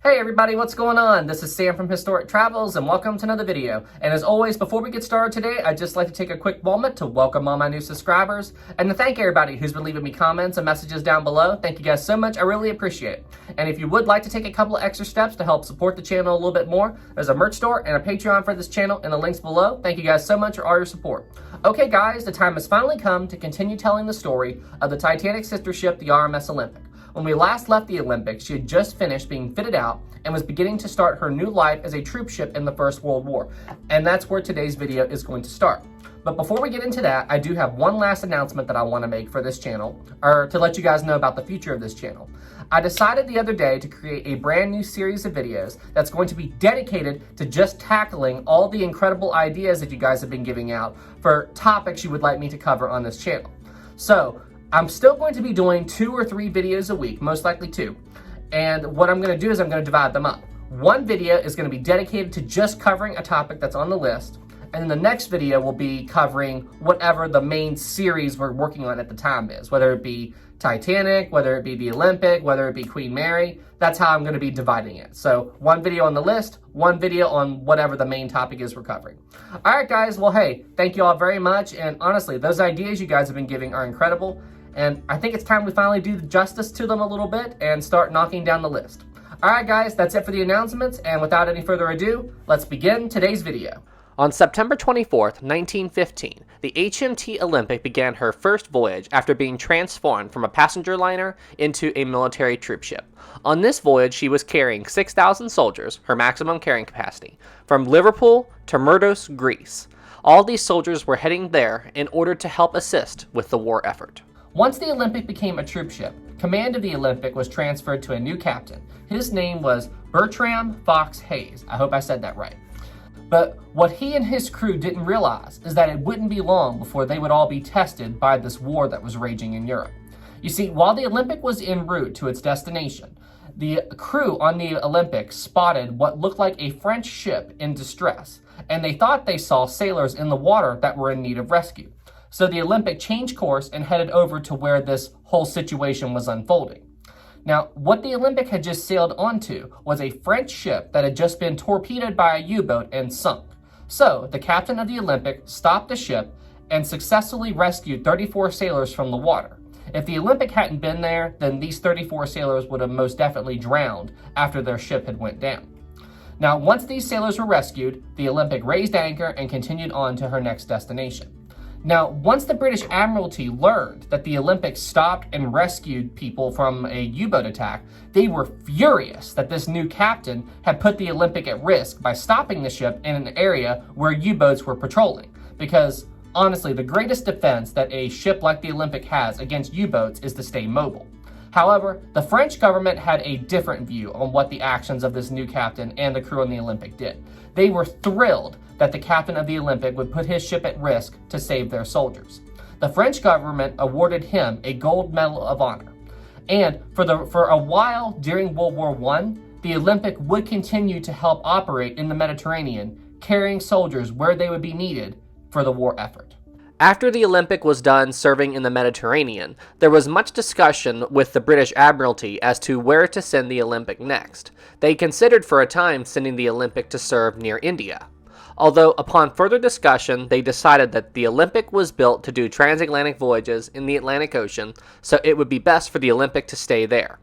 Hey everybody, what's going on? This is Sam from Historic Travels and welcome to another video. And as always, before we get started today, I'd just like to take a quick moment to welcome all my new subscribers and to thank everybody who's been leaving me comments and messages down below. Thank you guys so much, I really appreciate it. And if you would like to take a couple of extra steps to help support the channel a little bit more, there's a merch store and a Patreon for this channel in the links below. Thank you guys so much for all your support. Okay guys, the time has finally come to continue telling the story of the Titanic sister ship, the RMS Olympic. When we last left the Olympic, she had just finished being fitted out and was beginning to start her new life as a troop ship in the First World War. And that's where today's video is going to start. But before we get into that, I do have one last announcement that I want to make for this channel, or to let you guys know about the future of this channel. I decided the other day to create a brand new series of videos that's going to be dedicated to just tackling all the incredible ideas that you guys have been giving out for topics you would like me to cover on this channel. So, I'm still going to be doing 2 or 3 videos a week, most likely 2. And what I'm going to do is I'm going to divide them up. One video is going to be dedicated to just covering a topic that's on the list. And then the next video will be covering whatever the main series we're working on at the time is, whether it be Titanic, whether it be the Olympic, whether it be Queen Mary. That's how I'm going to be dividing it. So one video on the list, one video on whatever the main topic is we're covering. All right, guys. Well, hey, thank you all very much. And honestly, those ideas you guys have been giving are incredible. And I think it's time we finally do justice to them a little bit and start knocking down the list. All right, guys, that's it for the announcements. And without any further ado, let's begin today's video. On September 24th, 1915, the HMT Olympic began her first voyage after being transformed from a passenger liner into a military troop ship. On this voyage, she was carrying 6,000 soldiers, her maximum carrying capacity, from Liverpool to Murdos, Greece. All these soldiers were heading there in order to help assist with the war effort. Once the Olympic became a troop ship, command of the Olympic was transferred to a new captain. His name was Bertram Fox Hayes. I hope I said that right. But what he and his crew didn't realize is that it wouldn't be long before they would all be tested by this war that was raging in Europe. You see, while the Olympic was en route to its destination, the crew on the Olympic spotted what looked like a French ship in distress, and they thought they saw sailors in the water that were in need of rescue. So the Olympic changed course and headed over to where this whole situation was unfolding. Now, what the Olympic had just sailed onto was a French ship that had just been torpedoed by a U-boat and sunk. So the captain of the Olympic stopped the ship and successfully rescued 34 sailors from the water. If the Olympic hadn't been there, then these 34 sailors would have most definitely drowned after their ship had went down. Now, once these sailors were rescued, the Olympic raised anchor and continued on to her next destination. Now, once the British Admiralty learned that the Olympic stopped and rescued people from a U-boat attack, they were furious that this new captain had put the Olympic at risk by stopping the ship in an area where U-boats were patrolling. Because, honestly, the greatest defense that a ship like the Olympic has against U-boats is to stay mobile. However, the French government had a different view on what the actions of this new captain and the crew on the Olympic did. They were thrilled that the captain of the Olympic would put his ship at risk to save their soldiers. The French government awarded him a gold medal of honor. And for a while during World War I, the Olympic would continue to help operate in the Mediterranean, carrying soldiers where they would be needed for the war effort. After the Olympic was done serving in the Mediterranean, there was much discussion with the British Admiralty as to where to send the Olympic next. They considered for a time sending the Olympic to serve near India. Although upon further discussion, they decided that the Olympic was built to do transatlantic voyages in the Atlantic Ocean, so it would be best for the Olympic to stay there.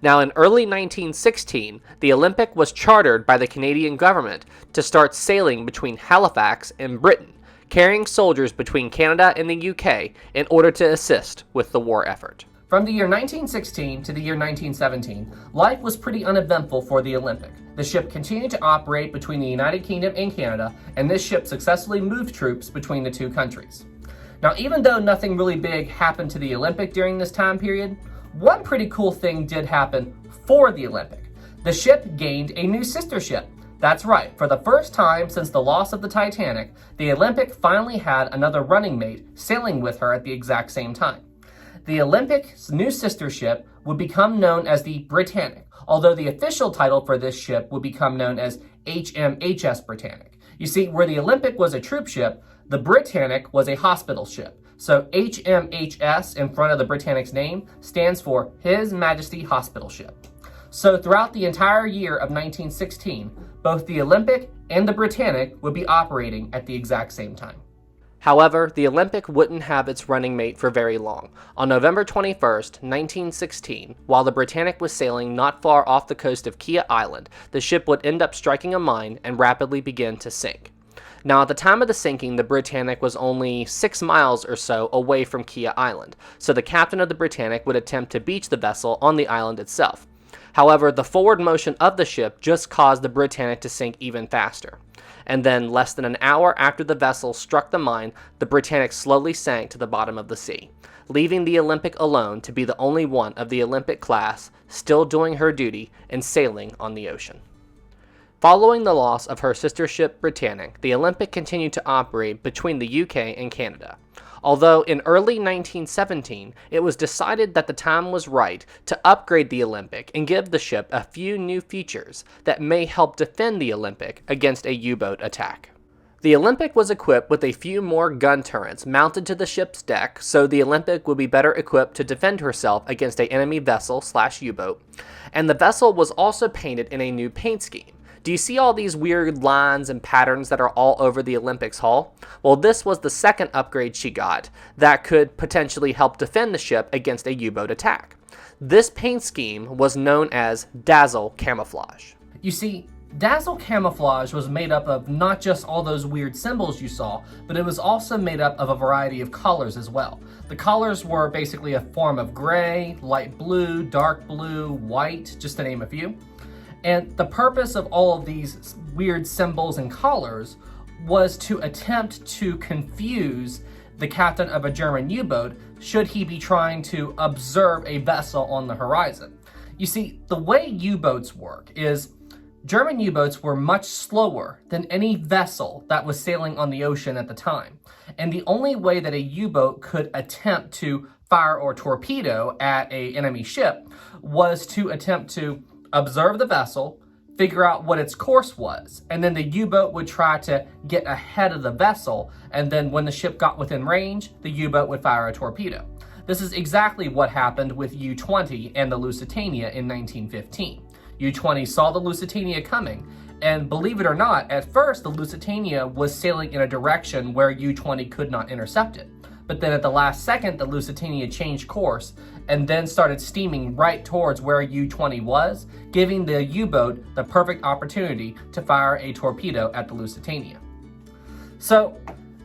Now, in early 1916, the Olympic was chartered by the Canadian government to start sailing between Halifax and Britain, carrying soldiers between Canada and the UK in order to assist with the war effort. From the year 1916 to the year 1917, life was pretty uneventful for the Olympic. The ship continued to operate between the United Kingdom and Canada, and this ship successfully moved troops between the two countries. Now, even though nothing really big happened to the Olympic during this time period, one pretty cool thing did happen for the Olympic. The ship gained a new sister ship. That's right, for the first time since the loss of the Titanic, the Olympic finally had another running mate sailing with her at the exact same time. The Olympic's new sister ship would become known as the Britannic, although the official title for this ship would become known as HMHS Britannic. You see, where the Olympic was a troop ship, the Britannic was a hospital ship. So HMHS in front of the Britannic's name stands for His Majesty Hospital Ship. So throughout the entire year of 1916, both the Olympic and the Britannic would be operating at the exact same time. However, the Olympic wouldn't have its running mate for very long. On November 21st, 1916, while the Britannic was sailing not far off the coast of Kia Island, the ship would end up striking a mine and rapidly begin to sink. Now, at the time of the sinking, the Britannic was only 6 miles or so away from Kia Island, so the captain of the Britannic would attempt to beach the vessel on the island itself. However, the forward motion of the ship just caused the Britannic to sink even faster. And then, less than an hour after the vessel struck the mine, the Britannic slowly sank to the bottom of the sea, leaving the Olympic alone to be the only one of the Olympic class still doing her duty and sailing on the ocean. Following the loss of her sister ship Britannic, the Olympic continued to operate between the UK and Canada. Although in early 1917, it was decided that the time was right to upgrade the Olympic and give the ship a few new features that may help defend the Olympic against a U-boat attack. The Olympic was equipped with a few more gun turrets mounted to the ship's deck, so the Olympic would be better equipped to defend herself against an enemy vessel/U-boat, and the vessel was also painted in a new paint scheme. Do you see all these weird lines and patterns that are all over the Olympic's hull? Well, this was the second upgrade she got that could potentially help defend the ship against a U-boat attack. This paint scheme was known as Dazzle Camouflage. You see, Dazzle Camouflage was made up of not just all those weird symbols you saw, but it was also made up of a variety of colors as well. The colors were basically a form of gray, light blue, dark blue, white, just to name a few. And the purpose of all of these weird symbols and colors was to attempt to confuse the captain of a German U-boat should he be trying to observe a vessel on the horizon. You see, the way U-boats work is German U-boats were much slower than any vessel that was sailing on the ocean at the time. And the only way that a U-boat could attempt to fire or torpedo at an enemy ship was to attempt to observe the vessel, figure out what its course was, and then the U-boat would try to get ahead of the vessel, and then when the ship got within range, the U-boat would fire a torpedo. This is exactly what happened with U-20 and the Lusitania in 1915. U-20 saw the Lusitania coming, and believe it or not, at first the Lusitania was sailing in a direction where U-20 could not intercept it. But then at the last second, the Lusitania changed course and then started steaming right towards where U-20 was, giving the U-boat the perfect opportunity to fire a torpedo at the Lusitania. So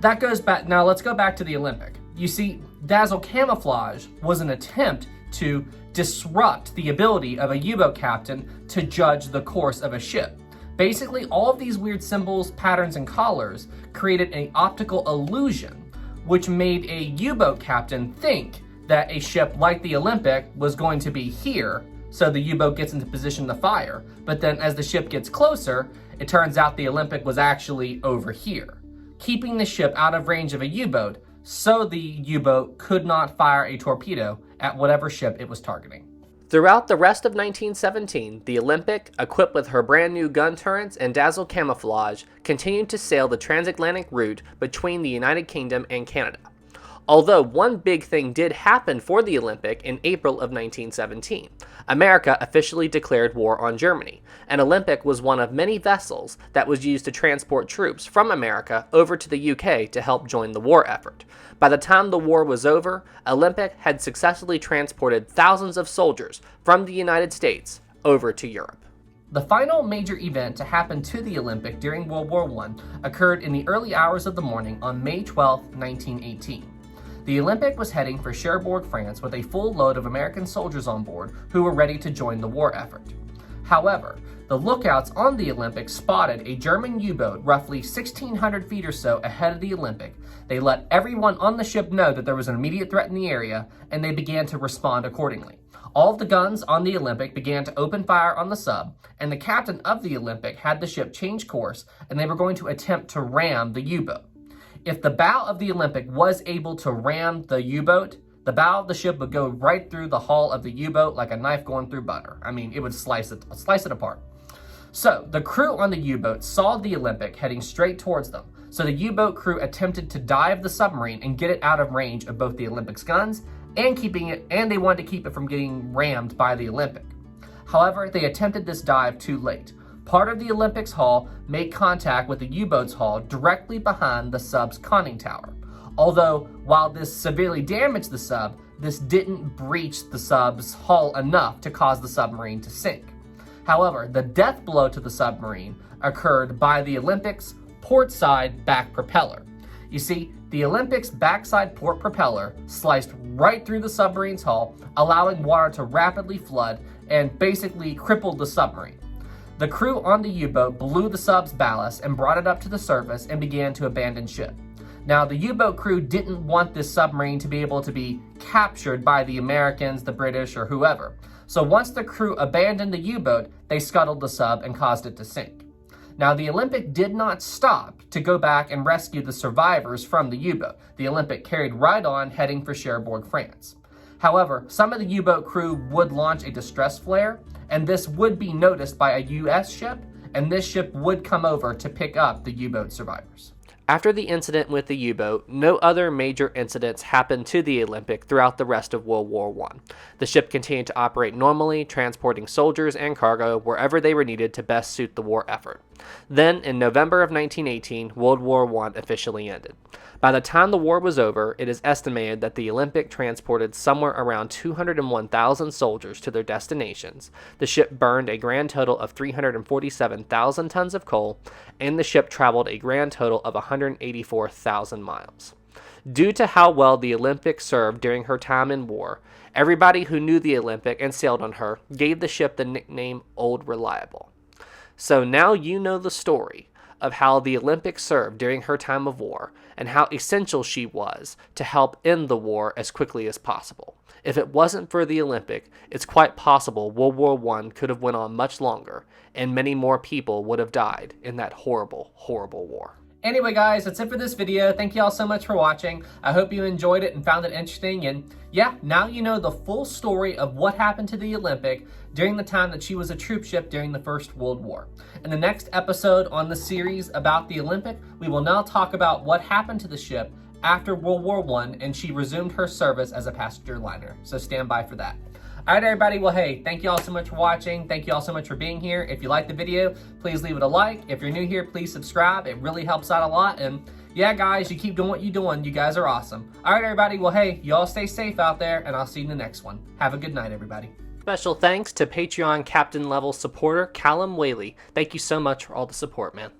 that goes back. Now let's go back to the Olympic. You see, Dazzle Camouflage was an attempt to disrupt the ability of a U-boat captain to judge the course of a ship. Basically, all of these weird symbols, patterns, and colors created an optical illusion which made a U-boat captain think that a ship like the Olympic was going to be here, so the U-boat gets into position to fire. But then as the ship gets closer, it turns out the Olympic was actually over here, keeping the ship out of range of a U-boat so the U-boat could not fire a torpedo at whatever ship it was targeting. Throughout the rest of 1917, the Olympic, equipped with her brand new gun turrets and Dazzle Camouflage, continued to sail the transatlantic route between the United Kingdom and Canada. Although one big thing did happen for the Olympic in April of 1917. America officially declared war on Germany, and Olympic was one of many vessels that was used to transport troops from America over to the UK to help join the war effort. By the time the war was over, Olympic had successfully transported thousands of soldiers from the United States over to Europe. The final major event to happen to the Olympic during World War I occurred in the early hours of the morning on May 12, 1918. The Olympic was heading for Cherbourg, France with a full load of American soldiers on board who were ready to join the war effort. However, the lookouts on the Olympic spotted a German U-boat roughly 1,600 feet or so ahead of the Olympic. They let everyone on the ship know that there was an immediate threat in the area, and they began to respond accordingly. All of the guns on the Olympic began to open fire on the sub, and the captain of the Olympic had the ship change course, and they were going to attempt to ram the U-boat. If the bow of the Olympic was able to ram the U-boat, the bow of the ship would go right through the hull of the U-boat like a knife going through butter. I mean, it would slice it apart. So the crew on the U-boat saw the Olympic heading straight towards them. So the U-boat crew attempted to dive the submarine and get it out of range of both the Olympic's guns and they wanted to keep it from getting rammed by the Olympic. However, they attempted this dive too late. Part of the Olympic's hull made contact with the U-boat's hull directly behind the sub's conning tower. Although, while this severely damaged the sub, this didn't breach the sub's hull enough to cause the submarine to sink. However, the death blow to the submarine occurred by the Olympic's portside back propeller. You see, the Olympic's backside port propeller sliced right through the submarine's hull, allowing water to rapidly flood and basically crippled the submarine. The crew on the U-boat blew the sub's ballast and brought it up to the surface and began to abandon ship. Now, the U-boat crew didn't want this submarine to be able to be captured by the Americans, the British, or whoever. So once the crew abandoned the U-boat, they scuttled the sub and caused it to sink. Now, the Olympic did not stop to go back and rescue the survivors from the U-boat. The Olympic carried right on, heading for Cherbourg, France. However, some of the U-boat crew would launch a distress flare, and this would be noticed by a U.S. ship, and this ship would come over to pick up the U-boat survivors. After the incident with the U-boat, no other major incidents happened to the Olympic throughout the rest of World War I. The ship continued to operate normally, transporting soldiers and cargo wherever they were needed to best suit the war effort. Then, in November of 1918, World War I officially ended. By the time the war was over, it is estimated that the Olympic transported somewhere around 201,000 soldiers to their destinations. The ship burned a grand total of 347,000 tons of coal, and the ship traveled a grand total of 184,000 miles. Due to how well the Olympic served during her time in war, everybody who knew the Olympic and sailed on her gave the ship the nickname Old Reliable. So now you know the story of how the Olympic served during her time of war and how essential she was to help end the war as quickly as possible. If it wasn't for the Olympic, it's quite possible World War I could have went on much longer and many more people would have died in that horrible, horrible war. Anyway guys, that's it for this video. Thank you all so much for watching. I hope you enjoyed it and found it interesting. And yeah, now you know the full story of what happened to the Olympic during the time that she was a troop ship during the First World War. In the next episode on the series about the Olympic, we will now talk about what happened to the ship after World War I and she resumed her service as a passenger liner. So stand by for that. All right, everybody. Well, hey, thank you all so much for watching. Thank you all so much for being here. If you liked the video, please leave it a like. If you're new here, please subscribe. It really helps out a lot. And yeah, guys, you keep doing what you're doing. You guys are awesome. All right, everybody. Well, hey, you all stay safe out there, and I'll see you in the next one. Have a good night, everybody. Special thanks to Patreon Captain level supporter Callum Whaley. Thank you so much for all the support, man.